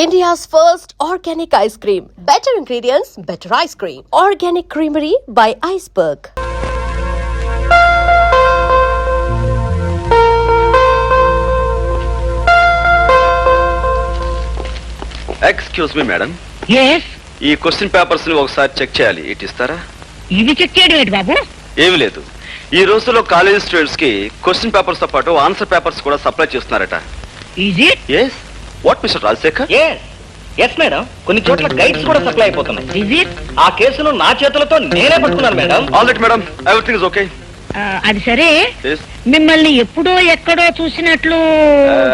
India's first organic ice cream. Better ingredients, better ice cream. Organic Creamery by Iceberg. Excuse me, madam. Yes. ఈ question papers ని ఒకసారి check చేయాలి. It ఇస్తారా? ఇది check చేయడం ఏంటి బాబు? ఏమి లేదు. ఈ రోజుల్లో కాలేజ్ స్టూడెంట్స్ కి క్వశ్చన్ పేపర్స్ తో పాటు ఆన్సర్ పేపర్స్ కూడా సప్లై చేస్తున్నారట. Is it? yes what mister Rajasekhar? Yes madam, కొన్ని చోట్ల గైడ్స్ కూడా సప్లై అయిపోతున్నాయి. Is it? ఆ కేసును నా చేతులతో నేనే పట్టుకున్నాను madam. All right madam, everything is okay. అది సరే, మిమ్మల్ని ఎప్పుడో ఎక్కడో చూసినట్లు.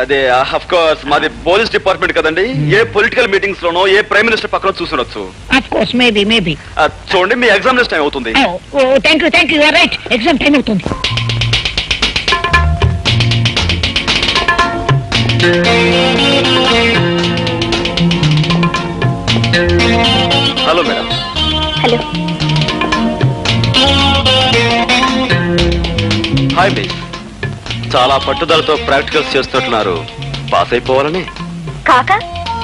అదే ఆఫ్ కోర్స్ మాది పోలీస్ డిపార్ట్మెంట్ కదండి. ఏ పొలిటికల్ మీటింగ్స్ లోనో ఏ ప్రైమ్ మినిస్టర్ పక్కన చూసుండొచ్చు. Of course, maybe. చూడండి, మీ ఎగ్జామినేషన్ టైం అవుతుంది. Thank you right, exam time అవుతుంది. Hello madam. Hello. Hi miss, చాలా పట్టుదలతో ప్రాక్టికల్స్ చేస్తున్నారు. పాస్ అయిపోవాలని. కాక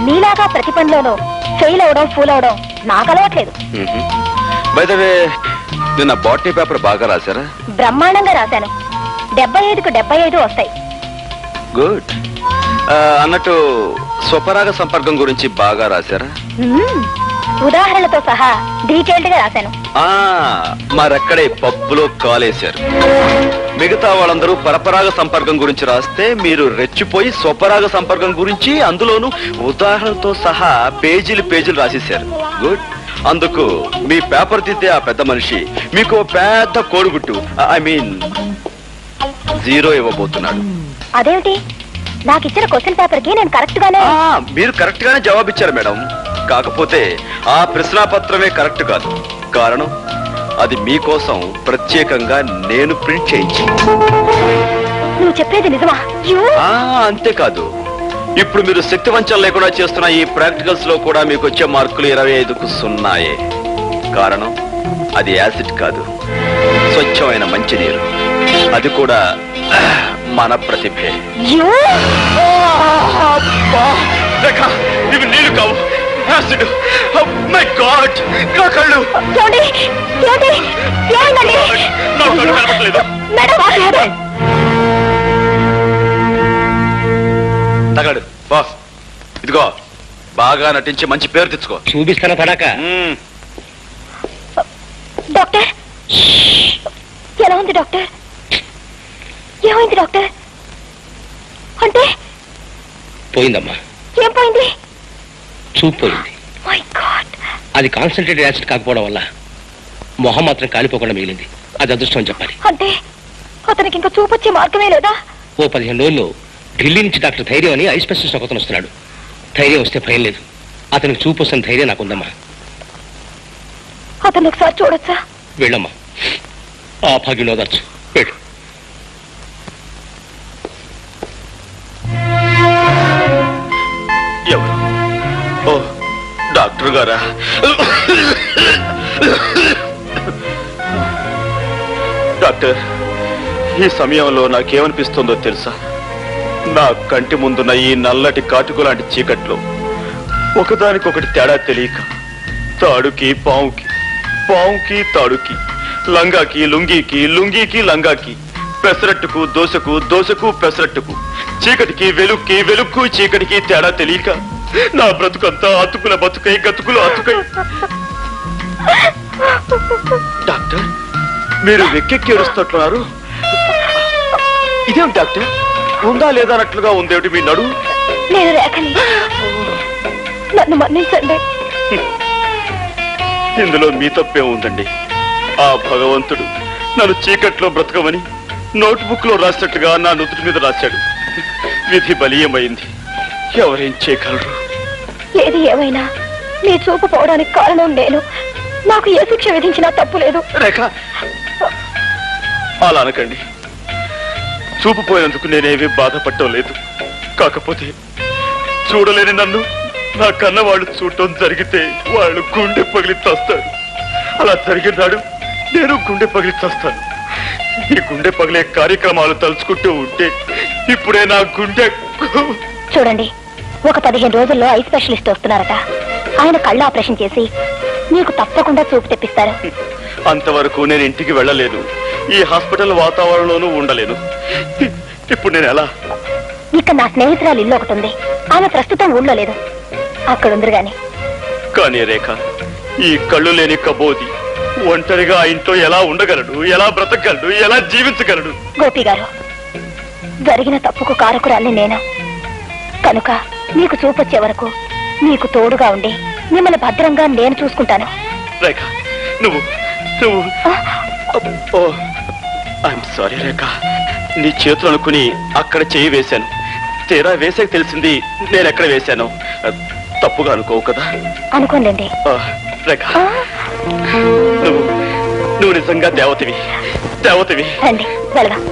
నీలాగా ప్రతి పనిలోనూ ఫెయిల్ అవడం ఫూల్ అవడం నాకు అలవాట్లేదు. బై ద వే, నిన్న బాటనీ పేపర్ బాగా రాశారా? బ్రహ్మాండంగా రాశాను. 75కు 75 వస్తాయి. గుడ్. అన్నట్టు స్వపరాగ సంపర్కం గురించి బాగా రాశారా? ఉదాహరణలతో సహా డీటెయిల్డ్ గా రాశాను. మరక్కడే పప్పులో కాలేశారు. మిగతా వాళ్ళందరూ పరపరాగ సంపర్కం గురించి రాస్తే మీరు రెచ్చిపోయి స్వపరాగ సంపర్కం గురించి అందులోనూ ఉదాహరణతో సహా పేజీలు రాసేశారు. గుడ్. అందుకు మీ పేపర్ తీస్తే ఆ పెద్ద మనిషి మీకు పెద్ద కోడిగుట్టు, ఐ మీన్ 0 ఇవ్వబోతున్నాడు. అదేమిటి? నాకు ఇచ్చిన క్వశ్చన్ పేపర్ కి నేను కరెక్ట్ గానే. మీరు కరెక్ట్ గానే జవాబిచ్చారు మేడం. కాకపోతే ఆ ప్రశ్నాపత్రమే కరెక్ట్ కాదు. కారణం, అది మీకోసం ప్రత్యేకంగా నేను ప్రింట్ చేయించి. నువ్వు చెప్పేది నిజమా? అంతేకాదు, ఇప్పుడు మీరు శక్తి వంచన లేకుండా చేస్తున్న ఈ ప్రాక్టికల్స్ లో కూడా మీకు వచ్చే మార్కులు 25కు 0. కారణం, అది యాసిడ్ కాదు, స్వచ్ఛమైన మంచినీరు. అది కూడా మన ప్రతిభే. ఇవి నీళ్లు కావు, యాసిడ్. మై గాడ్, నా కళ్ళు తగలడు. బాస్, ఇదిగో బాగా నటించి మంచి పేరు తెచ్చుకో. చూపిస్తాను పడాక. డాక్టర్, ఎలా ఉంది డాక్టర్? ఏమైంది డాక్టర్? అంటే పోయిందమ్మా. ఏం పోయింది? చూపు పోయింది. My God. అది కాన్సన్ట్రేటెడ్ యాసిడ్ కాకపోవడం వల్ల మొహం మాత్రం కాలిపోకుండా మిగిలింది. అది అదృష్టం అని చెప్పాలి. అంటే అతనికి ఇంకా చూపు వచ్చే మార్గమే లేదా? ఓ 15 రోజుల్లో ఢిల్లీ నుంచి డాక్టర్ ధైర్యం అని ఐ స్పెషలిస్ట్ ఒకతను వస్తున్నాడు. ధైర్యం వస్తే భయం లేదు. అతనికి చూపు వస్తున్న ధైర్యం నాకుందమ్మా. అతను ఒకసారి చూడొచ్చా? వెళ్ళమ్మా, ఆ భాగ్యం ఓదార్చు. వెళ్ళు. ఎవరు? ఓ, డాక్టర్ గారా? డాక్టర్, ఈ సమయంలో నాకేమనిపిస్తుందో తెలుసా? నా కంటి ముందున్న ఈ నల్లటి కాటుకు లాంటి చీకట్లో ఒకదానికొకటి తేడా తెలియక తాడుకి పావుకి, పావుకి తాడుకి, లంగాకి లుంగీకి, లుంగీకి లంగాకి, పెసరట్టుకు దోశకు, దోశకు పెసరట్టుకు, చీకటికి వెలుక్కి, వెలుక్కు చీకటికి తేడా తెలియక నా బ్రతుకంతా అతుకుల బతుకై, గతుకులు అతుకై. డాక్టర్, మీరు వెక్కెక్కి ఏడుస్తున్నారు. ఇదేం డాక్టర్, ఉందా లేదా అన్నట్లుగా ఉందేమిటి మీ నడు? నేను రేఖని, నన్ను మన్నించండి. ఇందులో మీ తప్పే ఉందండి. ఆ భగవంతుడు నన్ను చీకట్లో బ్రతకమని నోట్బుక్ లో రాసినట్లుగా నా నుదుటి మీద రాశాడు. విధి బలీయమైంది, ఎవరేం చేయగలరు? ఏది ఏమైనా మీ చూపు పోవడానికి కారణం నేను. నాకు ఏ శిక్ష విధించినా తప్పు లేదు. రేఖ, అలా అనకండి. చూపు పోయినందుకు నేనేమీ బాధపడటం లేదు. కాకపోతే చూడలేని నన్ను నా కన్న వాళ్ళు చూడటం జరిగితే వాళ్ళు గుండె పగిలి చస్తారు. అలా జరిగినాడు నేను గుండె పగిలి చస్తాను. ఈ గుండె పగిలే కార్యక్రమాలు తలుచుకుంటూ ఉంటే ఇప్పుడే నా గుండె. చూడండి, ఒక 15 రోజుల్లో ఐ స్పెషలిస్ట్ వస్తున్నారట. ఆయన కళ్ళ ఆపరేషన్ చేసి మీకు తప్పకుండా చూపు తెప్పిస్తారు. అంతవరకు నేను ఇంటికి వెళ్ళలేను, ఈ హాస్పిటల్ వాతావరణంలోనూ ఉండలేను. ఇప్పుడు నేను ఎలా? ఇక్కడ నా స్నేహితురాలు ఇల్లు ఒకటి ఉంది. ఆమె ప్రస్తుతం ఊళ్ళో లేదు, అక్కడ ఉందరు గాని. కానీ రేఖ, ఈ కళ్ళు లేని కబోది ఒంటరిగా ఆ ఇంట్లో ఎలా ఉండగలడు, ఎలా బ్రతకగలడు, ఎలా జీవించగలడు? గోపి గారు, జరిగిన తప్పుకు కారకురాల్ని నేను. కనుక మీకు చూపొచ్చే వరకు మీకు తోడుగా ఉండి మిమ్మల్ని భద్రంగా నేను చూసుకుంటాను. రేఖ, నువ్వు ఐఎమ్ సారీ రేఖ, నీ చేతులు అనుకుని అక్కడ చేయి వేశాను. తీరా వేసాక తెలిసింది నేను ఎక్కడ వేశాను. తప్పుగా అనుకోవు కదా? అనుకోండి. రేఖ, నువ్వు నిజంగా దేవతవి. రండి వెళదాం.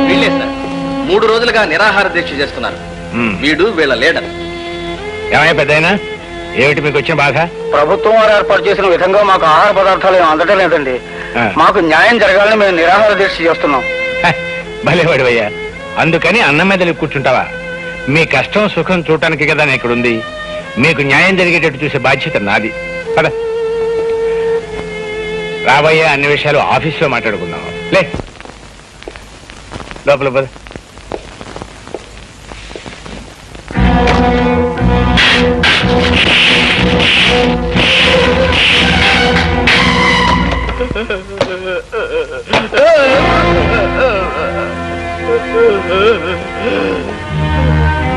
వీళ్ళే సార్ 3 రోజులుగా నిరాహార దీక్ష చేస్తున్నారు. వీడు వీళ్ళ లీడర్. ఏమయ్యా పెద్దయినా, ఏమిటి మీకు వచ్చిన బాధ? ప్రభుత్వం వారు ఏర్పాటు చేసిన విధంగా మాకు ఆహార పదార్థాలు ఏం అందటం లేదండి. మాకు న్యాయం జరగాలని మేము నిరాహార దీక్ష చేస్తున్నాం. భలేవాడివయ్యా, అందుకని అన్నం మీద కూర్చుంటావా? మీ కష్టం సుఖం చూడటానికి కదా నేను ఇక్కడుంది. మీకు న్యాయం జరిగేటట్టు చూసే బాధ్యత నాది. పద రాబోయే అన్ని విషయాలు ఆఫీస్లో మాట్లాడుకుందాం. లే లోపల పద.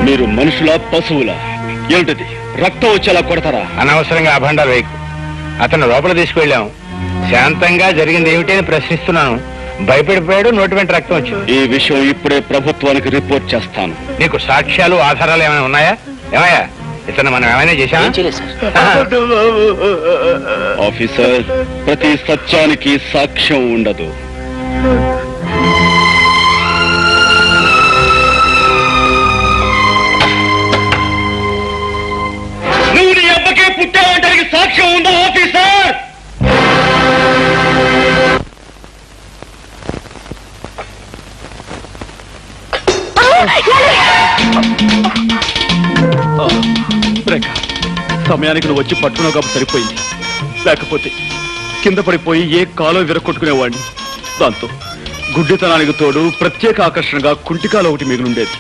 మీరు మనుషుల పశువుల? ఏమిటది? రక్తం వచ్చేలా కొడతారా? అనవసరంగా అభండాలు వేయకు. అతను లోపల తీసుకువెళ్ళాం. శాంతంగా జరిగింది ఏమిటి అని ప్రశ్నిస్తున్నాను. భయపడిపోయాడు, నోటి వెంట రక్తం వచ్చింది. ఈ విషయం ఇప్పుడే ప్రభుత్వానికి రిపోర్ట్ చేస్తాను. నీకు సాక్ష్యాలు ఆధారాలు ఏమైనా ఉన్నాయా? ఏమయ్యా, ఇతను మనం ఏమైనా చేశామా? ఆఫీసర్, ప్రతి సత్యానికి సాక్ష్యం ఉండదు. నువ్వు నీ అబ్బకే పుట్టావంటానికి సాక్ష్యం ఉందా ఆఫీసర్? సమయానికి నువ్వు వచ్చి పట్టుకున్నావు కాబట్టి సరిపోయింది. లేకపోతే కింద పడిపోయి ఏ కాలో విరగొట్టుకునేవాడిని. దాంతో గుడ్డితనానికి తోడు ప్రత్యేక ఆకర్షణగా కుంటికాలు ఒకటి మిగిలిండేది.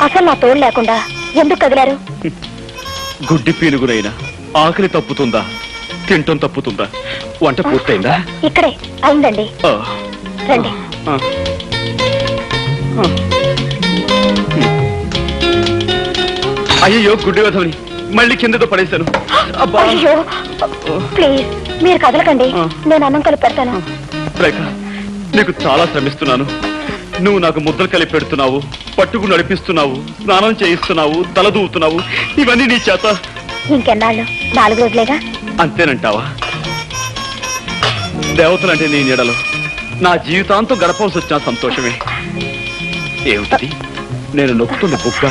అసలు నా తోడు లేకుండా ఎందుకు కదిలారు? గుడ్డి పీనుగునైనా ఆకలి తప్పుతుందా, తింటం తప్పుతుందా? వంట పూర్తయిందా? ఇక్కడే అయిందండి. రండి. అయ్యో, గుడ్డి వధవని మళ్ళీ కిందతో పడేశాను. అయ్యో ప్లీజ్ మీరు కదలకండి, నేను అన్నం కలిపి పెడతాను. రేఖ, నీకు చాలా శ్రమిస్తున్నాను. నువ్వు నాకు ముద్దలు కలిపి పెడుతున్నావు, పట్టుకు నడిపిస్తున్నావు, స్నానం చేయిస్తున్నావు, తల దూవుతున్నావు. ఇవన్నీ నీ చేత. ఇంకెన్నాళ్ళు? 4 రోజులేగా. అంతేనంటావా? దేవతలంటే నీ నీడలో నా జీవితాంతం గడపవలసి వచ్చిన సంతోషమే. ఏమిటది? నేను నొక్కుతుంది బుక్క?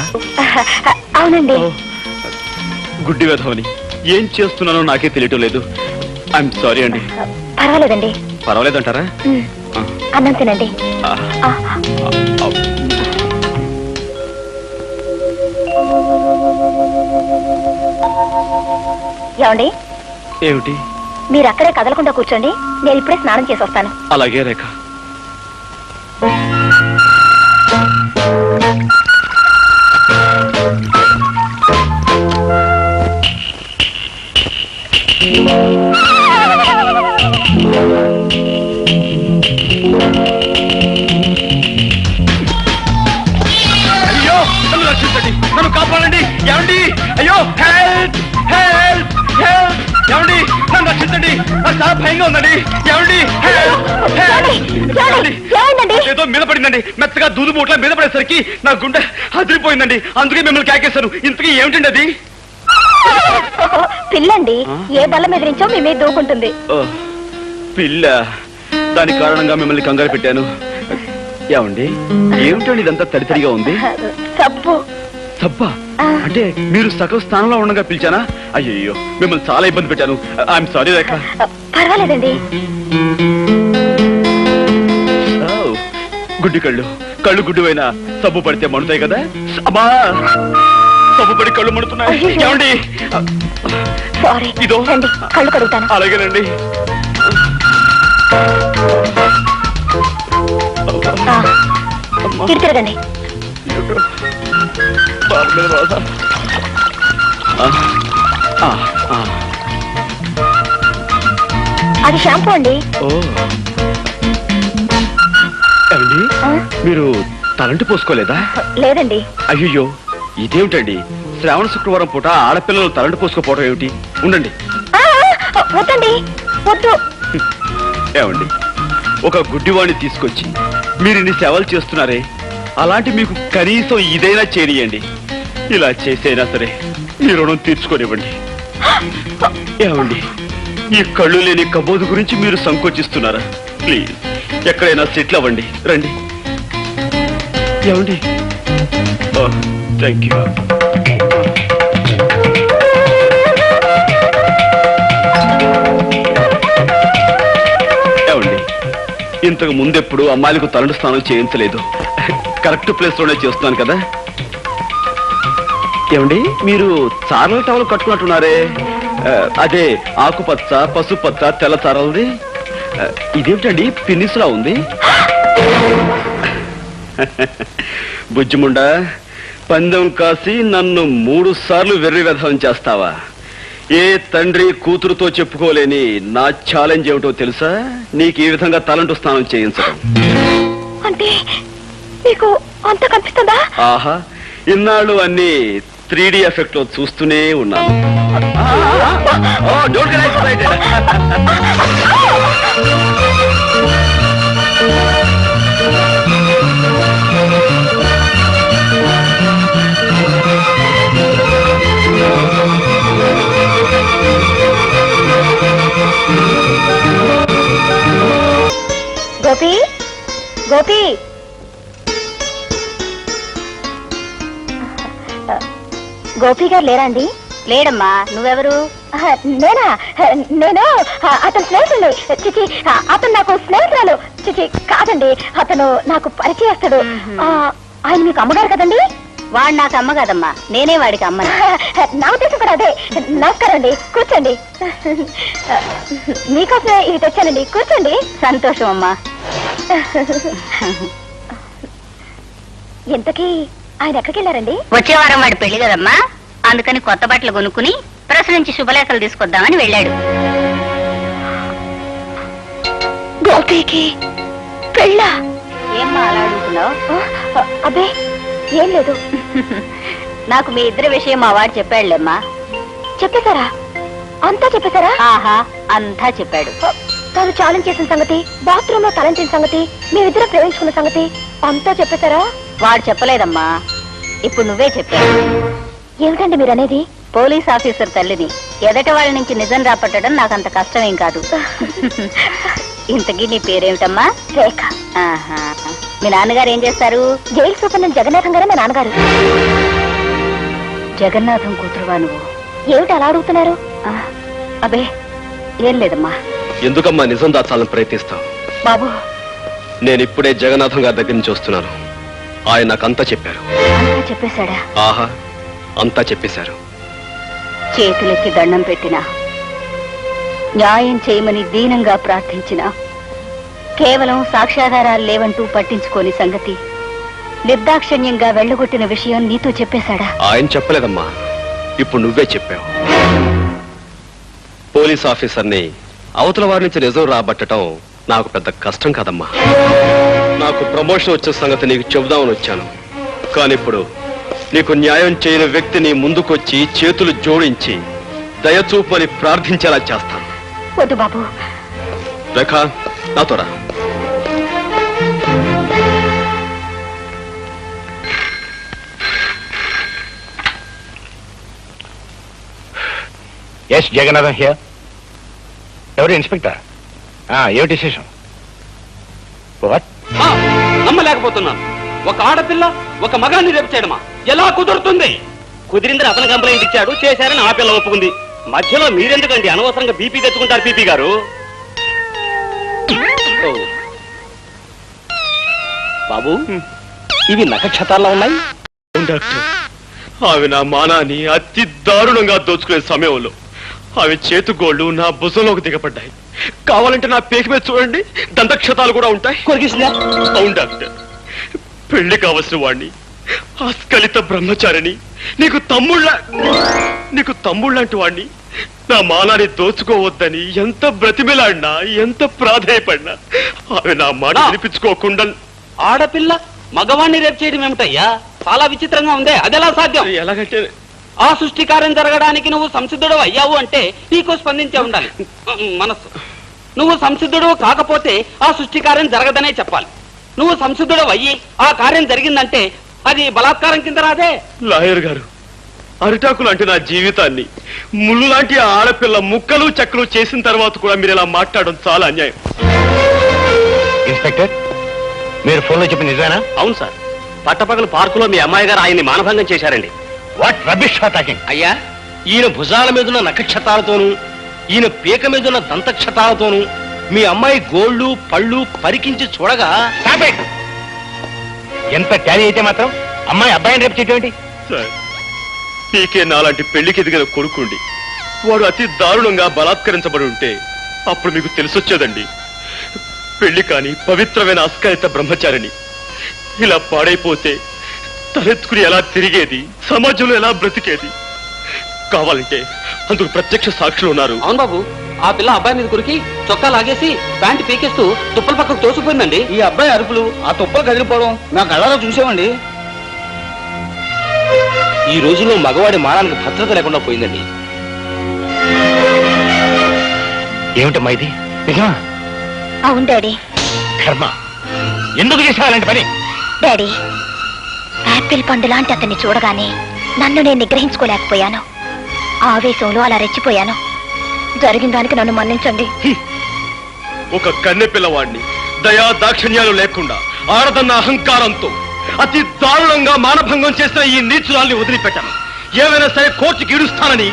అవునండి. గుడ్డి వేధవని ఏం చేస్తున్నానో నాకే తెలియటం లేదు. ఐఎమ్ సారీ అండి. పర్వాలేదండి. పర్వాలేదంటారా? అన్నం తినండి. ఏమండి? ఏమిటి? మీరు అక్కడే కదలకుండా కూర్చోండి, నేను ఇప్పుడే స్నానం చేసి వస్తాను. అలాగే రేఖ. అయ్యో, నన్ను రక్షించండి, నన్ను కాపాడండి. ఏమండి? అయ్యో, హెల్ప్ హెల్ప్ హెల్ప్! ఏమండి, నన్ను రక్షించండి, నాకు చాలా భయంగా ఉందండి. ఏమండి? ఏదో మీద పడిందండి, మెత్తగా దూదు బోట్ల మీద పడేసరికి నా గుండె అదిరిపోయిందండి. అందుకే మిమ్మల్ని కేకేశాను. ఇంతకీ ఏమిటండి అది? పిల్లండి, ఏ బల్ల మీద నుంచో మీ మీద దూకుంటుంది. పిల్ల? దాని కారణంగా మిమ్మల్ని కంగారు పెట్టాను. ఏమండి, ఏమిటండి ఇదంతా తడితడిగా ఉంది? సబ్బు. సబ్బా? అంటే మీరు సగం స్థానంలో ఉండగా పిలిచానా? అయ్యో, మిమ్మల్ని చాలా ఇబ్బంది పెట్టాను. ఐఎమ్ సారీ రేఖ. పర్వాలేదండి. గుడ్డి కళ్ళు కళ్ళు గుడ్డివైనా సబ్బు పడితే మండుతాయి కదా. అమ్మా సబ్బు పడి కళ్ళు మండుతున్నాయి. ఏమండి సారీ, ఇదో రండి, కళ్ళు కడుగుతాను. అలాగేనండి. ఇటు తిరగండి. బాబు మీద బాధ. అది షాంపూ అండి. ఓ ఏమండి మీరు తలంటి పోసుకోలేదా? లేదండి. అయ్యో ఇదేమిటండి, శ్రావణ శుక్రవారం పూట ఆడపిల్లలు తలంటి పోసుకోపోవడం ఏమిటి? ఉండండి. వద్దండి, వద్దు. ఏమండి ఒక గుడ్డివాణ్ణి తీసుకొచ్చి మీరు ఇన్ని సేవలు చేస్తున్నారే, అలాంటి మీకు కనీసం ఇదైనా చేయనియండి. ఇలా చేసైనా సరే మీ రుణం తీర్చుకోనివ్వండి. ఏమండి ఈ కళ్ళు లేని కబోదు గురించి మీరు సంకోచిస్తున్నారా? ప్లీజ్ ఎక్కడైనా సెటిల్ అవ్వండి. రండి. ఏమండి థ్యాంక్ యూ. ఏమండి ఇంతకు ముందెప్పుడు అమ్మాయిలకు తలంటు స్నానం చేయించలేదు. కరెక్ట్ ప్లేస్ లోనే చేస్తున్నాను కదా. ఏమండి మీరు చారల టవల్ కట్టుకున్నట్టున్నారే, అదే ఆకుపచ్చ పసుపచ్చ తెల్ల చారలది. ఇదేమిటండి పిన్నిస్లా ఉంది? బుజ్జిముండా పందెం కాసి నన్ను 3 సార్లు వెర్రి వ్యధం చేస్తావా? ఏ తండ్రి కూతురుతో చెప్పుకోలేని నా ఛాలెంజ్ ఏమిటో తెలుసా? నీకు ఈ విధంగా తలంటు స్నానం చేయించడం. అంటే మీకు అంత కనిపిస్తుందా? ఆహా ఇన్నాళ్ళు అన్ని 3D ఎఫెక్ట్ లో చూస్తూనే ఉన్నాను. గోపి, గోపి, గోపి గారు లేరా అండి? లేడమ్మా. నువ్వెవరు? నేనా? నేను అతని స్నేహితుడు. చిచి, అతను నాకు స్నేహితురాలు. చిచి కాదండి, అతను నాకు పరిచయస్తుడు. ఆయన మీకు అమ్మగారు కదండి? వాడు నాకు అమ్మ కదమ్మా, నేనే వాడికి అమ్మ. నా ఉద్దేశం కూడా అదే. నమస్కారం అండి, కూర్చోండి. మీకోసమే ఇది తెచ్చానండి, కూర్చోండి. సంతోషం అమ్మా. ఇంతకీ ఆయన ఎక్కడికి వెళ్ళారండి? వచ్చే వారం వాడి పెళ్లి కదమ్మా, అందుకని కొత్త బట్టలు కొనుక్కుని ప్రెస్ నుంచి శుభలేఖలు తీసుకొద్దామని వెళ్ళాడు. గోపికి పెళ్ళా? ఏమ్మా అలా అడుగుతున్నావు? అబ్బే ఏం లేదు. నాకు మీ ఇద్దరి విషయం మా వాడు చెప్పాడులేమ్మా. చెప్పేశారా? అంతా చెప్పేశారా? ఆహా అంతా చెప్పాడు. తాను ఛాలెంజ్ చేసిన సంగతి, బాత్రూమ్ లో తలంచిన సంగతి, మేమిద్దరం ప్రేమించుకున్న సంగతి అంతా చెప్పేశారా? వాడు చెప్పలేదమ్మా, ఇప్పుడు నువ్వే చెప్పావు. ఏమిటండి మీరు అనేది? పోలీస్ ఆఫీసర్ తల్లిని ఎదటి వాళ్ళ నుంచి నిజం రాపట్టడం నాకంత కష్టమేం కాదు. ఇంతకీ నీ పేరేమిటమ్మా? రేఖ. ఆహా. మీ నాన్నగారు ఏం చేస్తారు? జైలు సూపరింటెండెంట్ జగన్నాథం గారే మా నాన్నగారు. జగన్నాథం కూతురువా నువ్వు? ఏమిటి అలా అడుగుతున్నారు? అబే ఏం లేదమ్మా. ఎందుకమ్మా నిజం దాచాలని ప్రయత్నిస్తావు? బాబు నేను ఇప్పుడే జగన్నాథం గారి దగ్గర నుంచి వస్తున్నాను. ఆయన నాకంతా చెప్పారు. అంతా చెప్పేశాడా? ఆహా అంతా చెప్పేశారు. చేతులెత్తి దండం పెట్టినా, న్యాయం చేయమని దీనంగా ప్రార్థించినా కేవలం సాక్ష్యాధారాలు లేవంటూ పట్టించుకోని సంగతి, నిర్దాక్షిణ్యంగా వెళ్ళగొట్టిన విషయం నీతో చెప్పేశాడా? ఆయన చెప్పలేదమ్మా, ఇప్పుడు నువ్వే చెప్పావు. పోలీస్ ఆఫీసర్ని అవతల వారి నుంచి నిజం రాబట్టడం నాకు పెద్ద కష్టం కాదమ్మా. నాకు ప్రమోషన్ వచ్చే సంగతి నీకు చెబుదామని వచ్చాను. కానీ ఇప్పుడు నీకు న్యాయం చేయని వ్యక్తిని ముందుకొచ్చి చేతులు జోడించి దయచూపని ప్రార్థించేలా చేస్తాను. వద్దు బాబు. రేఖ నాతో రా. Yes Jagannatham here. ఎవరు ఇన్స్పెక్టర్? ఏమిటి విశేషం? నమ్మలేకపోతున్నాను. ఒక ఆడపిల్ల ఒక మగాన్ని రేపు చేయడమా? ఎలా కుదురుతుంది? కుదిరిందని అతను కంప్లైంట్ ఇచ్చాడు, చేశారని ఆ పిల్ల ఒప్పుకుంది. మధ్యలో మీరెందుకండి అనవసరంగా బీపీ తెచ్చుకుంటారు? పీపీ గారు బాబు ఇవి నక్షత్రాల్లో ఉన్నాయి. అవును డాక్టర్, ఆమె నా మానాన్ని అతి దారుణంగా దోచుకునే సమయంలో ఆమె చేతుగోళ్లు నా భుజంలోకి దిగబడ్డాయి. కావాలంటే నా పేక మీద చూడండి, దంతక్షతాలు కూడా ఉంటాయి. కొరికిసిందా? అవును డాక్టర్, పెళ్లి కావలసిన వాణ్ణి, ఆస్కలిత బ్రహ్మచారిని, నీకు తమ్ముళ్ళంటి వాణ్ణి నా మానాన్ని దోచుకోవద్దని ఎంత బ్రతిమిలాడినా, ఎంత ప్రాధేయపడినా ఆమె నా మాట వినిపించుకోకుండా. ఆడపిల్ల మగవాణ్ణి రేపు చేయడం ఏమిటయ్యా? చాలా విచిత్రంగా ఉందే. అదెలా సాధ్యం? ఎలాగంటే ఆ సృష్టి కార్యం జరగడానికి నువ్వు సంసిద్ధుడు అయ్యావు అంటే నీకు స్పందించే ఉండాలి మనస్సు. నువ్వు సంసిద్ధుడు కాకపోతే ఆ సృష్టి కార్యం జరగదనే చెప్పాలి. నువ్వు సంసిద్ధుడు అయ్యి ఆ కార్యం జరిగిందంటే అది బలాత్కారం కింద రాదే. లాయర్ గారు, అరిటాకు లాంటి నా జీవితాన్ని ముళ్ళు లాంటి ఆడపిల్ల ముక్కలు చెక్కలు చేసిన తర్వాత కూడా మీరు ఇలా మాట్లాడడం చాలా అన్యాయం. ఇన్స్పెక్టర్, మీరు ఫోన్లో చెప్పిన నిజానా? అవును సార్, పట్టపగలు పార్కులో మీ అమ్మాయి గారు ఆయన్ని మానభంగం చేశారండి. What rubbish talking? అయ్యా, ఈయన భుజాల మీదున్న నక్షత్రాలతోనూ ఈయన పీక మీదున్న దంతక్షతాలతోనూ మీ అమ్మాయి గోళ్ళు పళ్ళు పరికించి చూడగా ఎంత ట్యాలీ అయితే మాత్రం అమ్మాయి అబ్బాయిని రేపు చేయటం సార్, పీకే నాలాంటి పెళ్లికి ఎదిగిన కొడుకుండి వాడు అతి దారుణంగా బలాత్కరించబడి ఉంటే అప్పుడు మీకు తెలిసొచ్చేదండి. పెళ్లి కాని పవిత్రమైన అస్కలిత బ్రహ్మచారిని ఇలా పాడైపోతే తలెత్తుకుని ఎలా తిరిగేది, సమాజంలో ఎలా బ్రతికేది? కావాలంటే అందుకు ప్రత్యక్ష సాక్షులు ఉన్నారు. అవును బాబు, ఆ పిల్ల అబ్బాయి మీద కురికి చొక్కా లాగేసి ప్యాంటు పీకేస్తూ తుప్పల పక్కకు తోసిపోయిందండి. ఈ అబ్బాయి అరుపులు, ఆ తుప్పలు కదిలిపోవడం నా కళ్ళలో చూసామండి. ఈ రోజుల్లో మగవాడి మానానికి భద్రత లేకుండా పోయిందండి. ఏమిటమ్మా ఇది? నిజమా? అవును డాడీ. కర్మ, ఎందుకు చేసావు అలాంటి పని? డాడీ, యాపిల్ పండు లాంటి అతన్ని చూడగానే నన్ను నేను నిగ్రహించుకోలేకపోయాను. ఆవేశంలో అలా రెచ్చిపోయాను. జరిగిన దానికి నన్ను మన్నించండి. ఒక కన్నె పిల్లవాడిని దయా దాక్షిణ్యాలు లేకుండా ఆడదన్న అహంకారంతో అతి దారుణంగా మానభంగం చేసిన ఈ నీచురాల్ని వదిలిపెట్టాను. ఏమైనా సరే కోర్టుకి ఇడుస్తానని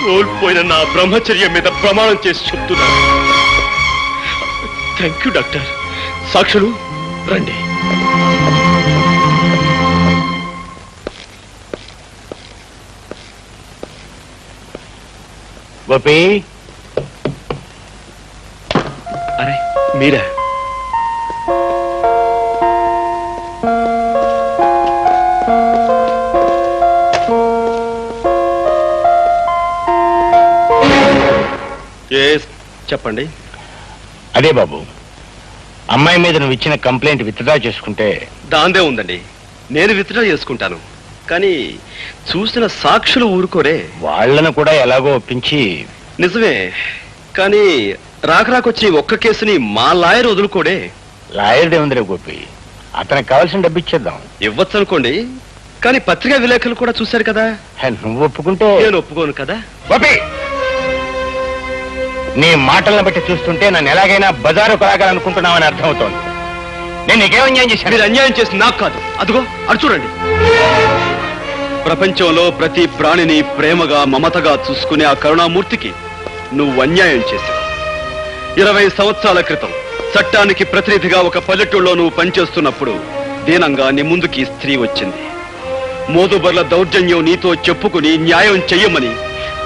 కోల్పోయిన నా బ్రహ్మచర్యం మీద ప్రమాణం చేసి చెప్తున్నాను. Thank you doctor. సాక్షులు రండి. గోపి, అరే మీరా? చెప్పండి. అదే బాబు, అమ్మాయి మీద నువ్వు ఇచ్చిన కంప్లైంట్ విత్డ్రా చేసుకుంటే. దాందే ఉందండి, నేను విత్డ్రా చేసుకుంటాను. కానీ చూసిన సాక్షులు ఊరుకోరే. వాళ్ళను కూడా ఎలాగో ఒప్పించి. నిజమే, కానీ రాకరాకొచ్చి ఒక్క కేసుని మా లాయర్ వదులుకోడే. లాయర్ ఏముందిరే గోపి, అతనికి కావాల్సిన డబ్బు ఇచ్చేద్దాం. ఇవ్వచ్చు అనుకోండి, కానీ పత్రికా విలేకరులు కూడా చూశారు కదా. నువ్వు ఒప్పుకుంటే నేను ఒప్పుకోను కదా. గోపి, నీ మాటలను బట్టి చూస్తుంటే నన్ను ఎలాగైనా బజారు కొలాగాలనుకుంటున్నావని అర్థమవుతోంది. నేను నీకేం అన్యాయం చేశాను? మీరు అన్యాయం చేసి నాకు కాదు, అదిగో అటు చూడండి. ప్రపంచంలో ప్రతి ప్రాణిని ప్రేమగా మమతగా చూసుకునే ఆ కరుణామూర్తికి నువ్వు అన్యాయం చేశావు. 20 సంవత్సరాల క్రితం చట్టానికి ప్రతినిధిగా ఒక పల్లెటూళ్ళలో నువ్వు పనిచేస్తున్నప్పుడు దీనంగా నీ ముందుకి స్త్రీ వచ్చింది. మోదుబర్ల దౌర్జన్యం నీతో చెప్పుకుని న్యాయం చెయ్యమని,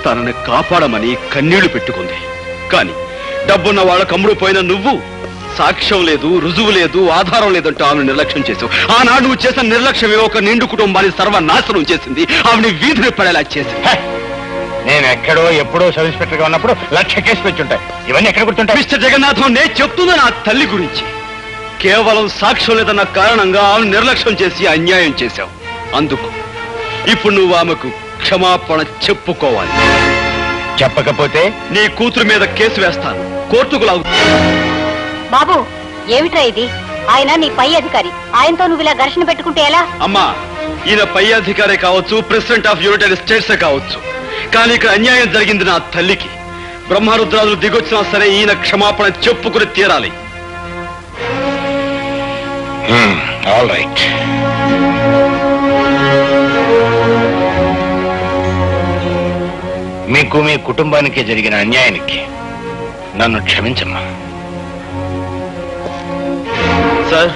తనని కాపాడమని కన్నీళ్లు పెట్టుకుంది. కానీ డబ్బున్న వాళ్ళ కమ్ముడు పోయిన నువ్వు సాక్ష్యం లేదు, రుజువు లేదు, ఆధారం లేదంటూ ఆమెను నిర్లక్ష్యం చేసావు. ఆనాడు నువ్వు చేసిన నిర్లక్ష్యమే ఒక నిండు కుటుంబాన్ని సర్వనాశనం చేసింది, ఆమెని వీధిని పడేలా చేసింది. నేను ఎక్కడో ఎప్పుడో సబ్ ఇన్స్పెక్టర్ గా ఉన్నప్పుడు 1,00,000 కేసులు వచ్చుంటాయి. ఇవన్నీ ఎక్కడ గుర్తుంటాయి? మిస్టర్ జగన్నాథం, నేను చెప్తున్నా నా తల్లి గురించి. కేవలం సాక్ష్యం లేదన్న కారణంగా ఆమెను నిర్లక్ష్యం చేసి అన్యాయం చేశావు. అందుకు ఇప్పుడు నువ్వు ఆమెకు క్షమాపణ చెప్పుకోవాలి. చెప్పకపోతే నీ కూతురు మీద కేసు వేస్తాను, కోర్టుకు లాగు. బాబు, ఏమిట్రా ఇది? ఆయన నీ పై అధికారి, ఆయనతో నువ్వు ఇలా ఘర్షణ పెట్టుకుంటే ఎలా? అమ్మా, ఈయన పై అధికారే కావచ్చు, ప్రెసిడెంట్ ఆఫ్ యునైటెడ్ స్టేట్స్ కావచ్చు, కానీ ఇక్కడ అన్యాయం జరిగింది నా తల్లికి. బ్రహ్మరుద్రాలు దిగొచ్చినా సరే ఈయన క్షమాపణ చెప్పుకుని తీరాలి. All right. మీకు మీ కుటుంబానికి జరిగిన అన్యాయానికి నన్ను క్షమించమ్మా. సార్,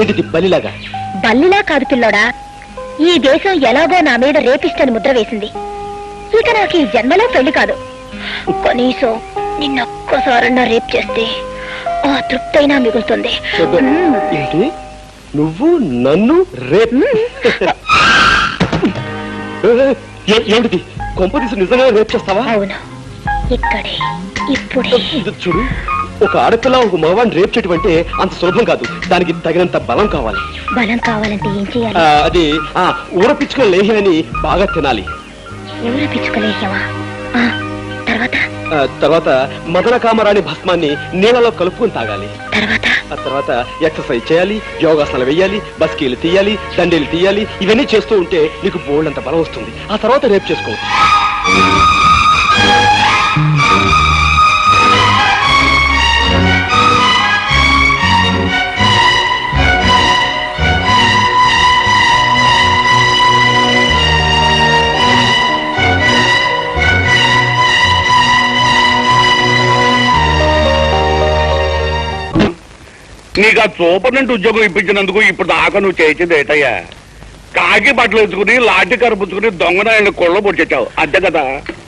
ఏంటిది బలిలాగా? బల్లిలా కాదు పిల్లోడా, ఈ దేశం ఎలాగో నా మీద రేపిస్టని ముద్ర వేసింది. ఇక నాకు ఈ జన్మలో పెళ్లి కాదు. కనీసం నిన్నొక్కసారన్నా రేప్ చేస్తే ఆ తృప్తైనా మిగులుతుంది. ఏంటి నువ్వు నన్ను రేప్? ఏమిటి కొంపదీసి నిజంగా రేప్ చేస్తావా? అవును, ఇక్కడే ఇప్పుడే. చూడు, ఒక ఆడపిల్ల ఒక మగవాడిని రేప్ చేయటం అంటే అంత సులభం కాదు. దానికి తగినంత బలం కావాలి. బలం కావాలంటే ఏం చేయాలి? అది ఊరపిచ్చుకుని లేహ్యాన్ని బాగా తినాలి. ఊర పిచ్చుకలేసావా? తర్వాత మదన కామరాణి భస్మాన్ని నీళ్ళలో కలుపుకొని తాగాలి. ఆ తర్వాత ఎక్సర్సైజ్ చేయాలి, యోగాసనాలు వేయాలి, బస్కీలు తీయాలి, దండీలు తీయాలి. ఇవన్నీ చేస్తూ ఉంటే నీకు బోల్డంత బలం వస్తుంది. ఆ తర్వాత రేపు చేసుకోవచ్చు. నీకు ఆ సూపరింటెండెంట్ ఉద్యోగం ఇప్పించినందుకు ఇప్పుడు దాకా నువ్వు చేసింది ఏటయ్యా? కాకి బట్టలు వేసుకుని లాఠీ కరుపుచ్చుకుని దొంగనాయని కొళ్ళ పొడిచావు, అంతే కదా?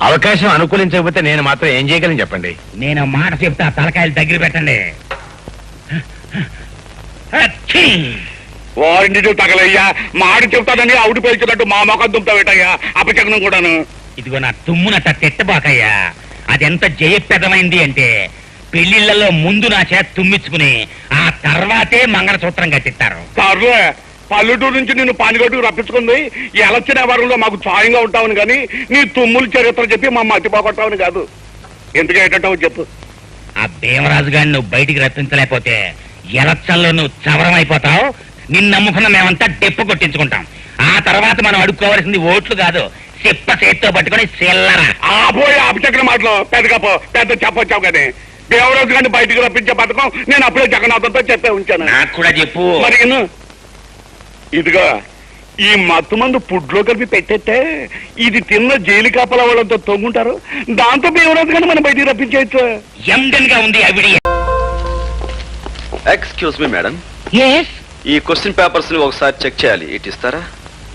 అవకాశం అనుకూలించకపోతే నేను మాత్రం ఏం చేయగలను చెప్పండి. నేను మాట చెప్తా, తలకాయలు దగ్గర పెట్టండి. వారింటి తగలయ్యా, మాట చెప్తానని ఆవిడ పేల్చినట్టు మా మొఖం దుంపుతావేటయ్యా, అపచకనం కూడాను. ఇదిగో నా తుమ్మునట్ట తిట్టబాకయ్యా. అదెంత జయప్రదమైంది అంటే పెళ్లిళ్లలో ముందు నా చేత తుమ్మించుకుని ఆ తర్వాతే మంగళసూత్రం కట్టిస్తారు. సర్లే, పల్లెటూరు నుంచి నిన్ను పానిగట్టుకు రప్పించుకుంది ఎలక్షన్ వ్యవహారంలో మాకు సాయంగా ఉంటావును కానీ నీ తుమ్ములు చరిత్ర చెప్పి మా మట్టి పోగొట్టావుని కాదు. ఎందుకు ఏంటంటావు చెప్పు. ఆ భీమరాజు గారిని నువ్వు బయటికి రప్పించలేకపోతే ఎలక్షన్లో నువ్వు చవరం అయిపోతావు. నిన్ను నమ్ముకున్న మేమంతా డెప్పు కొట్టించుకుంటాం. ఆ తర్వాత మనం అడుక్కోవాల్సింది ఓట్లు కాదు, చెప్ప చేత్తో పట్టుకుని చిల్లరా. ఆపోయి అపచక్ర మాటలు పెద్ద చెప్పొచ్చావు కానీ దేవరాజు గారిని బయటికి రప్పించే పథకం నేను అప్పుడే జగన్నాథంతో చెప్పే ఉంచాను. నాకు కూడా చెప్పు. మరి ఇదిగా ఈ మత్తు మందు పుడ్లో కలిపి పెట్టేస్తే ఇది తిన్న జైలు కాపల వాళ్ళంతా తొంగుంటారు. దాంతో దేవరాజు గారిని మనం బయటికి రప్పించవచ్చు. ఎండన్గా ఉంది అవిడి. ఎక్స్క్యూజ్ మీ మేడం, ఎస్, ఈ క్వశ్చన్ పేపర్స్ ని ఒకసారి చెక్ చేయాలి. ఇటు ఇస్తారా?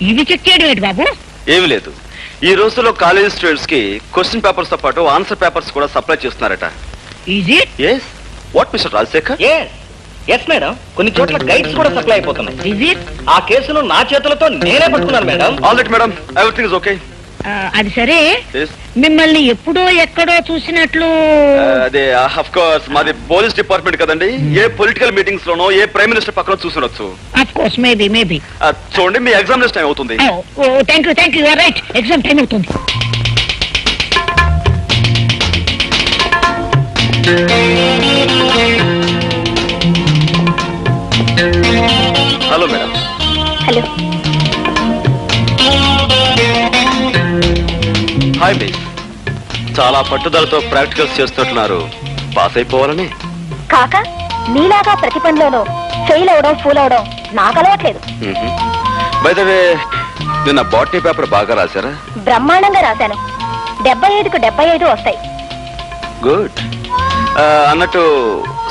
ఇవి చెక్ చేయడం ఏంటి బాబు? ఏమి లేదు, ఈ రోజుల్లో కాలేజ్ స్టూడెంట్స్ కి క్వశ్చన్ పేపర్స్ తో పాటు ఆన్సర్ పేపర్స్ కూడా సప్లై చేస్తున్నారట. Is it? Yes. What mister Rajasekhar? Yes madam, కొన్ని చోట్ల గైడ్స్ కూడా సప్లై అయిపోతున్నాయి. Is it? ఆ కేసును నా చేతులతో నేనే పట్టుకున్నాను madam. All right madam, everything is okay. అది సరే, మిమ్మల్ని ఎప్పుడో ఎక్కడో చూసినట్లు. అదే ఆఫ్ కోర్స్ మాది పోలీస్ డిపార్ట్మెంట్ కదండి. ఏ పొలిటికల్ మీటింగ్స్ లోనో ఏ ప్రైమ్ మినిస్టర్ పక్కన చూసుండొచ్చు. Of course, maybe. చూడండి, మీ ఎగ్జామినేషన్ టైం అవుతుంది. Thank you, right, exam time అవుతుంది. Hello madam. Hello. Hi miss, చాలా పట్టుదలతో ప్రాక్టికల్స్ చేస్తున్నారు. పాస్ అయిపోవాలని? కాక నీలాగా ప్రతి పనిలోనూ ఫెయిల్ అవడం, ఫూల్ అవడం నాకు అలవాట్లేదు. బై ద వే, నిన్న బాటనీ పేపర్ బాగా రాశారా? బ్రహ్మాండంగా రాశాను. 75కు 75 వస్తాయి. గుడ్. అన్నట్టు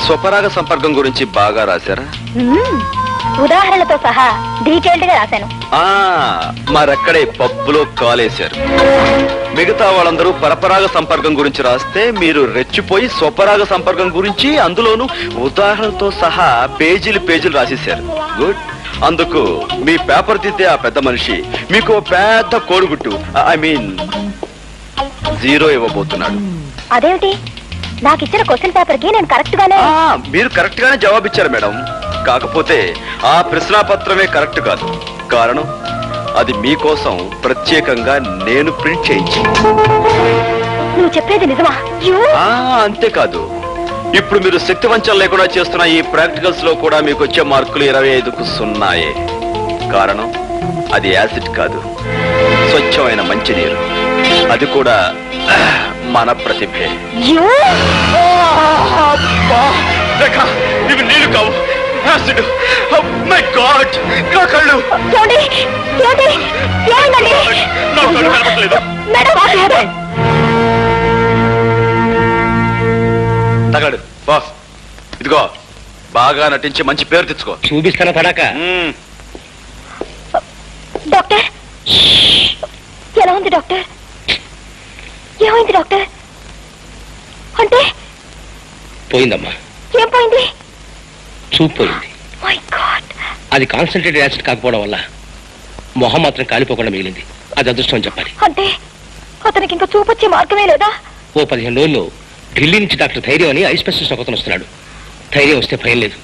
స్వపరాగ సంపర్కం గురించి బాగా రాశారా? ఉదాహరణలతో సహా డీటెయిల్డ్ గా రాశాను. మరక్కడే పప్పులో కాలేశారు. మిగతా వాళ్ళందరూ పరపరాగ సంపర్కం గురించి రాస్తే మీరు రెచ్చిపోయి స్వపరాగ సంపర్కం గురించి అందులోనూ ఉదాహరణతో సహా పేజీలు రాసేశారు. గుడ్. అందుకు మీ పేపర్ దిద్దే ఆ పెద్ద మనిషి మీకు పెద్ద కోడిగుట్టు, ఐ మీన్ 0 ఇవ్వబోతున్నాడు. అదేమిటి? నాకు ఇచ్చిన క్వశ్చన్ పేపర్ కి నేను కరెక్ట్ గానే. మీరు కరెక్ట్ గానే జవాబిచ్చారు మేడం. కాకపోతే ఆ ప్రశ్నాపత్రమే కరెక్ట్ కాదు. కారణం, అది మీకోసం ప్రత్యేకంగా నేను ప్రింట్ చేయించి. నువ్వు చెప్పేది నిజమా? అంతేకాదు, ఇప్పుడు మీరు శక్తి వంచన లేకుండా చేస్తున్న ఈ ప్రాక్టికల్స్ లో కూడా మీకు వచ్చే మార్కులు 25కు 0. కారణం, అది యాసిడ్ కాదు, స్వచ్ఛమైన మంచినీరు. అది కూడా మన ప్రతిభే. ఇవి నీళ్లు కావు, యాసిడ్. మై గాడ్, నా కళ్ళు. తగలడు బాస్. ఇదిగో, బాగా నటించి మంచి పేరు తెచ్చుకో. చూపిస్తాను పడాక. డాక్టర్ ఎలా ఉంది డాక్టర్? ఏమైంది డాక్టర్? అంటే పోయిందమ్మా. ఏం పోయింది? చూపు పోయింది. My God. అది కాన్సన్ట్రేటెడ్ యాసిడ్ కాకపోవడం వల్ల మొహం మాత్రం కాలిపోకుండా మిగిలింది. అది అదృష్టం అని చెప్పాలి. అంటే అతనికి ఇంకా చూపొచ్చే మార్గమే లేదా? ఓ 15 రోజుల్లో ఢిల్లీ నుంచి డాక్టర్ ధైర్యం అని ఐ స్పెషలిస్ట్ ఒకతను వస్తున్నాడు. ధైర్యం వస్తే భయం లేదు.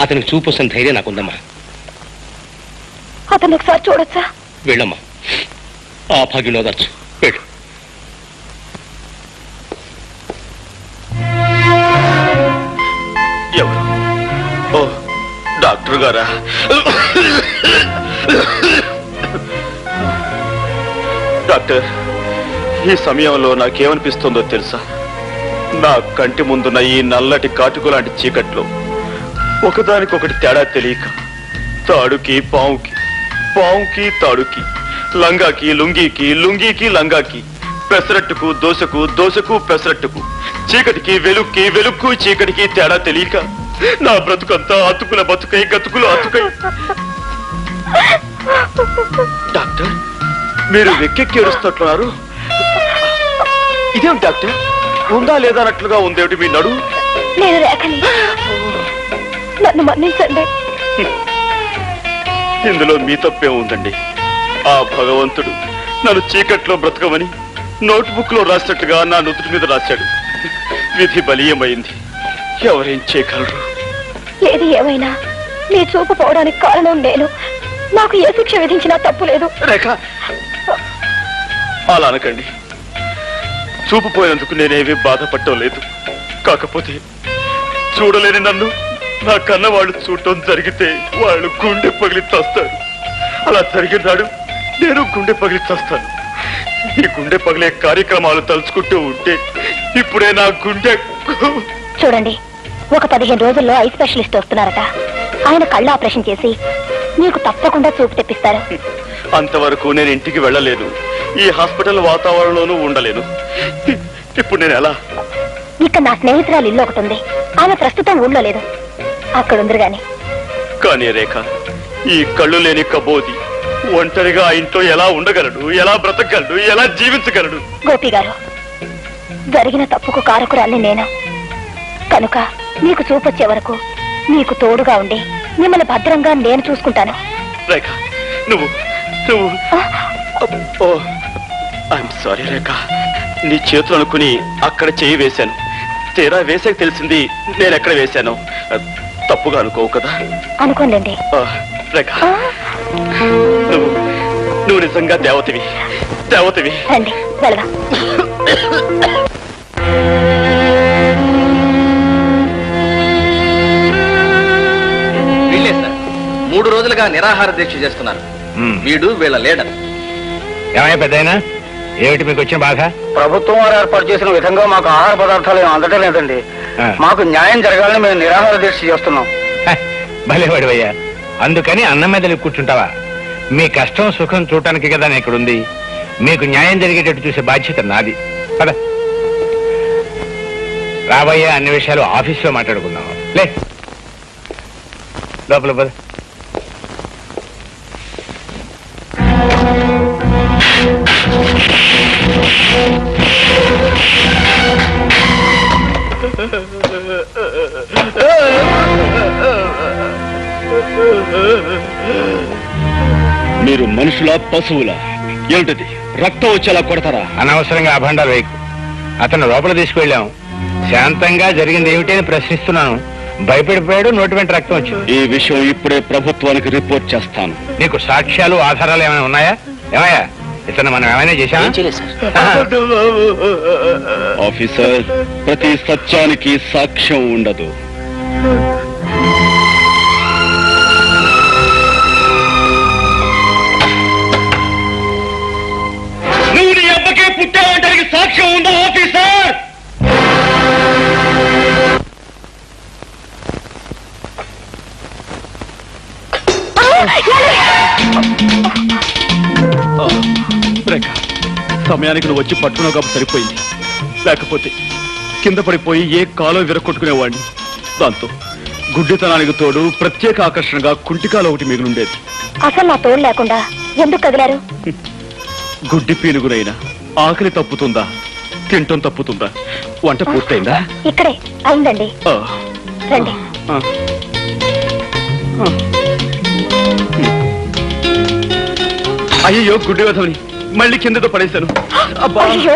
అతనికి చూపు వస్తున్న ధైర్యం నాకుందమ్మా. అతను ఒకసారి చూడొచ్చా? వెళ్ళమ్మా, ఆ భాగ్యం ఓదార్చు. వెళ్ళు. ఎవరు? ఓ డాక్టర్ గారా? డాక్టర్, ఈ సమయంలో నాకేమనిపిస్తుందో తెలుసా? నా కంటి ముందున్న ఈ నల్లటి కాటుకు లాంటి చీకట్లో ఒకదానికొకటి తేడా తెలియక తాడుకి పావుకి, పావుకి తాడుకి, లంగాకి లుంగీకి, లుంగీకి లంగాకి, పెసరట్టుకు దోశకు, దోశకు పెసరట్టుకు, చీకటికి వెలుక్కి, వెలుక్కు చీకటికి తేడా తెలియక నా బ్రతుకంతా అతుకుల బతుకై, గతుకులు అతుకై. డాక్టర్, మీరు వెక్కెక్కి ఏడుస్తున్నారు. ఇదేం డాక్టర్, ఉందా లేదా అన్నట్లుగా ఉందేమిటి మీ నడు? నేను రేఖని, నన్ను మన్నించండి. ఇందులో మీ తప్పే ఉందండి. ఆ భగవంతుడు నన్ను చీకట్లో బ్రతకమని నోట్బుక్ లో రాసినట్టుగా నా నుదుటి మీద రాశాడు. విధి బలీయమైంది. ఎవరేం చేయగలరు? ఏది ఏమైనా నీ చూపు పోవడానికి కారణం నేను. నాకు ఏ శిక్ష విధించినా తప్పు లేదు. రేఖ, అలా అనకండి. చూపు పోయినందుకు నేనేమీ బాధపడటం లేదు. కాకపోతే చూడలేని నన్ను నా కన్న వాళ్ళు చూడటం జరిగితే వాళ్ళు గుండె పగిలి చస్తారు. అలా జరిగినాడు నేను గుండె పగిలి చస్తాను. ఈ గుండె పగిలే కార్యక్రమాలు తలుచుకుంటూ ఉంటే ఇప్పుడే నా గుండె. చూడండి, ఒక 15 రోజుల్లో ఐ స్పెషలిస్ట్ వస్తున్నారట. ఆయన కళ్ళ ఆపరేషన్ చేసి మీకు తప్పకుండా చూపు తెప్పిస్తారు. అంతవరకు నేను ఇంటికి వెళ్ళలేను. ఈ హాస్పిటల్ వాతావరణంలోనూ ఉండలేను. ఇప్పుడు నేను ఎలా? ఇక్కడ నా స్నేహితురాలు ఇల్లు ఒకటి ఉంది. ఆమె ప్రస్తుతం ఊళ్ళో లేదు, అక్కడ ఉంది. కానీ రేఖ, ఈ కళ్ళు లేని కబోది ఒంటరిగా ఆ ఇంట్లో ఎలా ఉండగలడు? ఎలా బ్రతకగలడు? ఎలా జీవించగలడు? గోపి గారు, జరిగిన తప్పుకు కారకురాల్ని నేను. కనుక మీకు చూపొచ్చే వరకు మీకు తోడుగా ఉండి మిమ్మల్ని భద్రంగా నేను చూసుకుంటాను. రేఖ, నువ్వు ఐఎమ్ సారీ రేఖ. నీ చేతులు అనుకుని అక్కడ చేయి వేశాను. తీరా వేసాక తెలిసింది నేను ఎక్కడ వేశాను. తప్పుగా అనుకోవు కదా? అనుకోండి. రేఖ, నువ్వు నిజంగా దేవతవి. దేవతవి. రండి వెళదాం. వీళ్ళే సార్ 3 రోజులుగా నిరాహార దీక్ష చేస్తున్నారు. వీడు వీళ్ళ లీడర్. ఏమయ్యా పెద్దయినా, ఏమిటి మీకు వచ్చిన బాధ? ప్రభుత్వం వారు ఏర్పాటు చేసిన విధంగా మాకు ఆహార పదార్థాలు ఏమి అందటం లేదండి. మాకు న్యాయం జరగాలని మేము నిరాహార దీక్ష చేస్తున్నాం. భలేవాడివయ్యా, అందుకని అన్నం మీద కూర్చుంటావా? మీ కష్టం సుఖం చూడటానికి కదా నేను ఇక్కడుంది. మీకు న్యాయం జరిగేటట్టు చూసే బాధ్యత నాది. పద రాబోయే అన్ని విషయాలు ఆఫీసులో మాట్లాడుకుందాం. లే లోపల పద. మీరు మనుషుల పశువుల? ఏమిటది? రక్తం వచ్చేలా కొడతారా? అనవసరంగా అభండాలు వేయకు. అతను లోపల తీసుకువెళ్ళాం. శాంతంగా జరిగింది ఏమిటి అని ప్రశ్నిస్తున్నాను. భయపడిపోయాడు, నోటి వెంట రక్తం వచ్చింది. ఈ విషయం ఇప్పుడే ప్రభుత్వానికి రిపోర్ట్ చేస్తాను. నీకు సాక్ష్యాలు ఆధారాలు ఏమైనా ఉన్నాయా? ఏమయ్యా, ఇతను మనం ఏమైనా చేశామా? ఆఫీసర్, ప్రతి సత్యానికి సాక్ష్యం ఉండదు. నువ్వు నీ అబ్బకే పుట్టావంటానికి సాక్ష్యం ఉందా ఆఫీసర్? రేఖ, సమయానికి నువ్వు వచ్చి పట్టుకున్నావు కాబట్టి సరిపోయింది. లేకపోతే కింద పడిపోయి ఏ కాలం విరగొట్టుకునేవాడిని. దాంతో గుడ్డితనానికి తోడు ప్రత్యేక ఆకర్షణగా కుంటికాలు ఒకటి మిగిలిండేది. అసలు నా తోడు లేకుండా ఎందుకు కదిలారు? గుడ్డి పీనుగునైనా ఆకలి తప్పుతుందా, తింటం తప్పుతుందా? వంట పూర్తయిందా? ఇక్కడే అయిందండి. ఆ, రండి. ఆ. ఆ. అయ్యో గుడ్డి వధవని మళ్ళీ కిందతో పడేశాను. అబ్బా. అయ్యో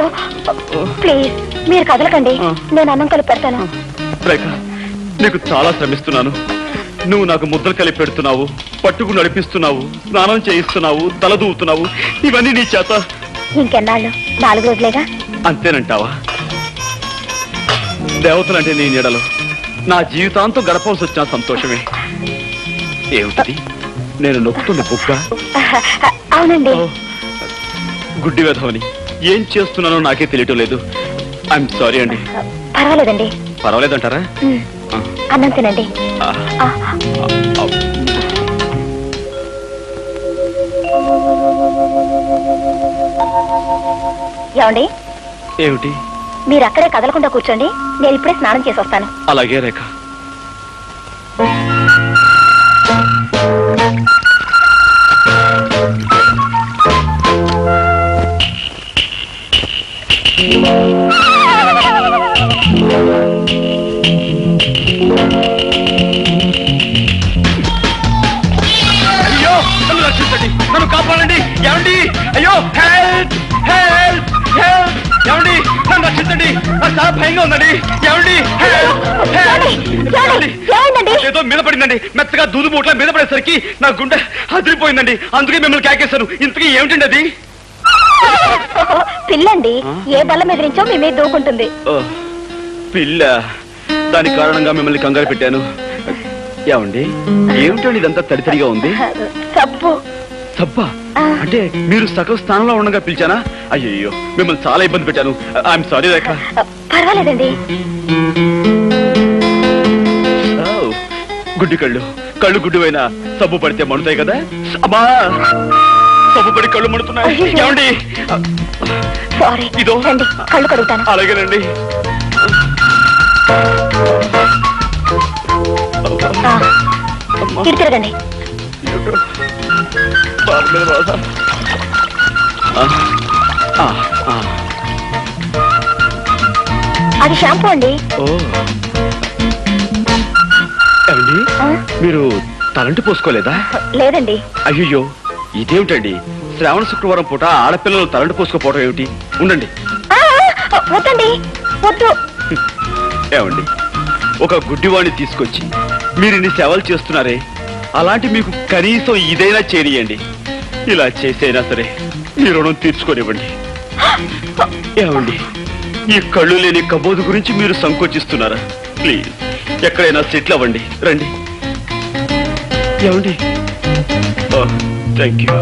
ప్లీజ్ మీరు కదలకండి, నేను అన్నం కలిపి పెడతాను. రేఖ, నీకు చాలా శ్రమిస్తున్నాను. నువ్వు నాకు ముద్దలు కలిపి పెడుతున్నావు, పట్టుకు నడిపిస్తున్నావు, స్నానం చేయిస్తున్నావు, తల దూవుతున్నావు. ఇవన్నీ నీ చేత. ఇంకెన్నాళ్ళు? 4 రోజులేగా. అంతేనంటావా? దేవతలంటే నీ నీడలో నా జీవితాంతం గడపవలసి వచ్చిన సంతోషమే. ఏమిటది? నేను నొక్కుతుంది బుక్క. అవునండి. గుడ్డి వేధవని ఏం చేస్తున్నానో నాకే తెలియటం లేదు. ఐఎమ్ సారీ అండి. పర్వాలేదండి. పర్వాలేదంటారా? అన్నం తినండి. ఏమండి? ఏమిటి? మీరు అక్కడే కదలకుండా కూర్చోండి, నేను ఇప్పుడే స్నానం చేసి వస్తాను. అలాగే రేఖ. అయ్యో నన్ను రక్షించండి, నన్ను కాపాడండి. ఏమండి? అయ్యో హెల్ప్ హెల్ప్ హెల్ప్. ఏమండి నన్ను రక్షించండి, నాకు చాలా భయంగా ఉందండి. ఏమండి? ఏదో మీద పడిందండి, మెత్తగా దూదు బోట్ల మీద పడేసరికి నా గుండె అదిరిపోయిందండి. అందుకే మిమ్మల్ని కేకేశాను. ఇంతకీ ఏమిటండి అది? పిల్లండి, ఏ బల్ల మీద నుంచో మీ మీద దూకుంటుంది. పిల్ల. దాని కారణంగా మిమ్మల్ని కంగారు పెట్టాను. ఏమండి ఏమిటండి ఇదంతా తడితడిగా ఉంది? సబ్బు. సబ్బా? అంటే మీరు సగం స్థానంలో ఉండగా పిలిచానా? అయ్యో మిమ్మల్ని చాలా ఇబ్బంది పెట్టాను. ఐఎమ్ సారీ రేఖ. పర్వాలేదండి. గుడ్డి కళ్ళు, కళ్ళు గుడ్డువైనా సబ్బు పడితే మండుతాయి కదా. అమ్మా, సబ్బు పడి కళ్ళు మండుతున్నాయి. ఏమండి? సారీ. ఇదో రండి, కళ్ళు కడుగుతాను. అలాగేనండి. ఇటు తిరగండి. అది షాంపూ అండి. ఏమండి మీరు తలంటి పోసుకోలేదా? లేదండి. అయ్యో ఇదేమిటండి, శ్రావణ శుక్రవారం పూట ఆడపిల్లలు తలంటి పోసుకోపోవడం ఏమిటి? ఉండండి. వద్దండి, వద్దు. ఏమండి ఒక గుడ్డివాణ్ణి తీసుకొచ్చి మీరు ఇన్ని సేవలు చేస్తున్నారే, అలాంటి మీకు కనీసం ఇదైనా చేయనియండి. ఇలా చేసైనా సరే మీ రుణం తీర్చుకోనివ్వండి. ఏమండి ఈ కళ్ళు లేని కబోదు గురించి మీరు సంకోచిస్తున్నారా? ప్లీజ్ ఎక్కడైనా సెటిల్ అవ్వండి. రండి. ఏమండి? Thank you.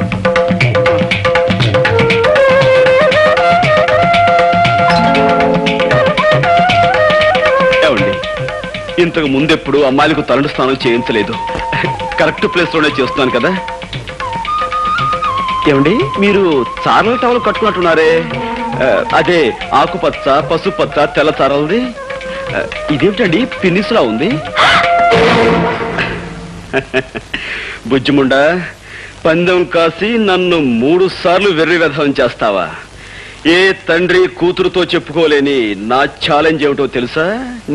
ఏమండి ఇంతకు ముందెప్పుడు అమ్మాయిలకు తలంటు స్నానం చేయించలేదు. కరెక్ట్ ప్లేస్ లోనే చేస్తున్నాను కదా. ఏమండి మీరు చారల టవల్ కట్టుకున్నట్టున్నారే, అదే ఆకుపచ్చ, పసుపచ్చ, తెల్ల చారలది. ఇదేమిటండి పిన్నిసులా ఉంది? బుజ్జిముండా, పందెం కాసి నన్ను 3 సార్లు వెర్రి వెధవం చేస్తావా? ఏ తండ్రి కూతురుతో చెప్పుకోలేని నా ఛాలెంజ్ ఏమిటో తెలుసా?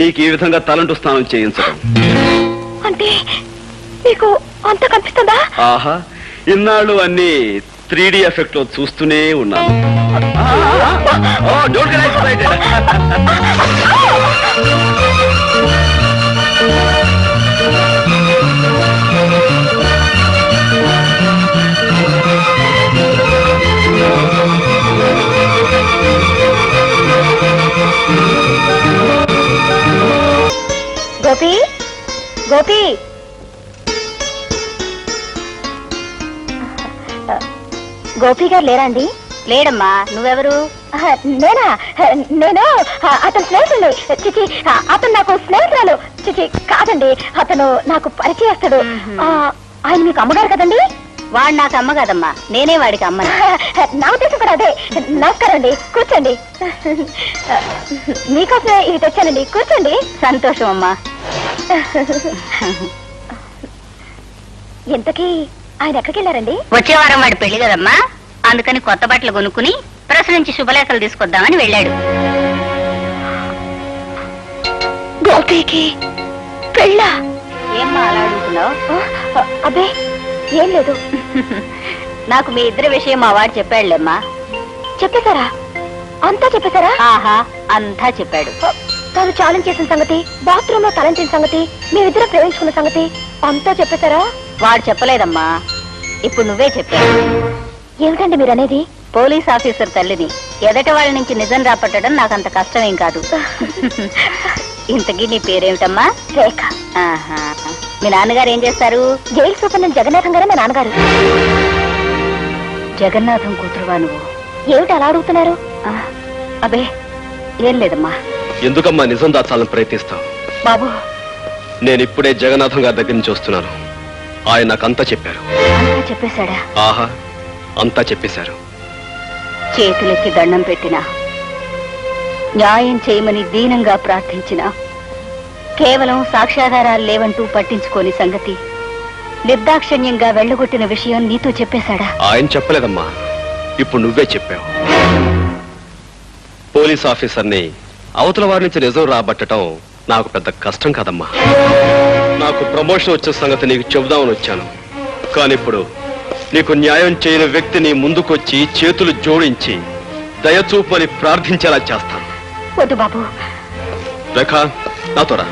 నీకు ఈ విధంగా తలంటు స్నానం చేయించడం. అంటే మీకు అంత కనిపిస్తుందా? ఆహా, ఇన్నాళ్ళు అన్ని 3D ఎఫెక్ట్ లో చూస్తూనే ఉన్నాను. గోపి, గోపి. గోపి గారు లేరా అండి? లేడమ్మా. నువ్వెవరు? నేనా? నేను అతని స్నేహితుడు. చిచి, అతను నాకు స్నేహితురాలు. చిచి కాదండి, అతను నాకు పరిచయస్తుడు. ఆయన మీకు అమ్మగారు కదండి? వాడు నాకు అమ్మ కదమ్మా, నేనే వాడికి అమ్మని. నా ఉద్దేశం కూడా అదే. నమస్కారం అండి, కూర్చోండి. మీకోసమే ఇవి తెచ్చానండి, కూర్చోండి. సంతోషం అమ్మా. ఇంతకీ ఆయన ఎక్కడికి వెళ్ళారండి? వచ్చే వారం వాడి పెళ్లి కదమ్మా, అందుకని కొత్త బట్టలు కొనుక్కుని ప్రెస్ నుంచి శుభలేఖలు తీసుకొద్దామని వెళ్ళాడు. గోపికి పెళ్ళా? ఏమ్మా అలా అడుగుతున్నావు? అబ్బే ఏం లేదు. నాకు మీ ఇద్దరి విషయం మా వాడు చెప్పాడులేమ్మా. చెప్పేశారా? అంతా చెప్పేశారా? ఆహా, అంతా చెప్పాడు. తాను ఛాలెంజ్ చేసిన సంగతి, బాత్రూమ్ లో తలంచిన సంగతి, మేమిద్దరం ప్రేమించుకున్న సంగతి అంతా చెప్పేశారా? వాడు చెప్పలేదమ్మా, ఇప్పుడు నువ్వే చెప్పావు. ఏమిటండి మీరు అనేది? పోలీస్ ఆఫీసర్ తల్లిని ఎదటి వాళ్ళ నుంచి నిజం రాపట్టడం నాకంత కష్టమేం కాదు. ఇంతకీ నీ పేరేమిటమ్మా? రేఖ. ఆహా. మీ నాన్నగారు ఏం చేస్తారు? జైలు సూపరింటెండెంట్ జగన్నాథం గారే మా నాన్నగారు. జగన్నాథం కూతురువా నువ్వు? ఏమిటి అలా అడుగుతున్నారు? అబే ఏం లేదమ్మా. ఎందుకమ్మా నిజం దాచాలని ప్రయత్నిస్తావు? బాబు, నేను ఇప్పుడే జగన్నాథం గారి దగ్గర నుంచి వస్తున్నాను. ఆయన నాకంతా చెప్పారు. అంతా చెప్పేశాడా? ఆహా, అంతా చెప్పేశారు. చేతులెత్తి దండం పెట్టినా, న్యాయం చేయమని దీనంగా ప్రార్థించిన, కేవలం సాక్ష్యాధారాలు లేవంటూ పట్టించుకోని సంగతి, నిర్దాక్షిణ్యంగా వెళ్ళగొట్టిన విషయం నీతో చెప్పేశాడా? ఆయన చెప్పలేదమ్మా, ఇప్పుడు నువ్వే చెప్పావు. పోలీస్ ఆఫీసర్ని అవతల వారి నుంచి నిజం రాబట్టడం నాకు పెద్ద కష్టం కాదమ్మా. నాకు ప్రమోషన్ వచ్చిన సంగతి నీకు చెబుదామని వచ్చాను. కానీ ఇప్పుడు నీకు న్యాయం చేయని వ్యక్తిని ముందుకొచ్చి చేతులు జోడించి దయచూపని ప్రార్థించేలా చేస్తాను. వద్దు బాబు. రేఖ, నాతో రా.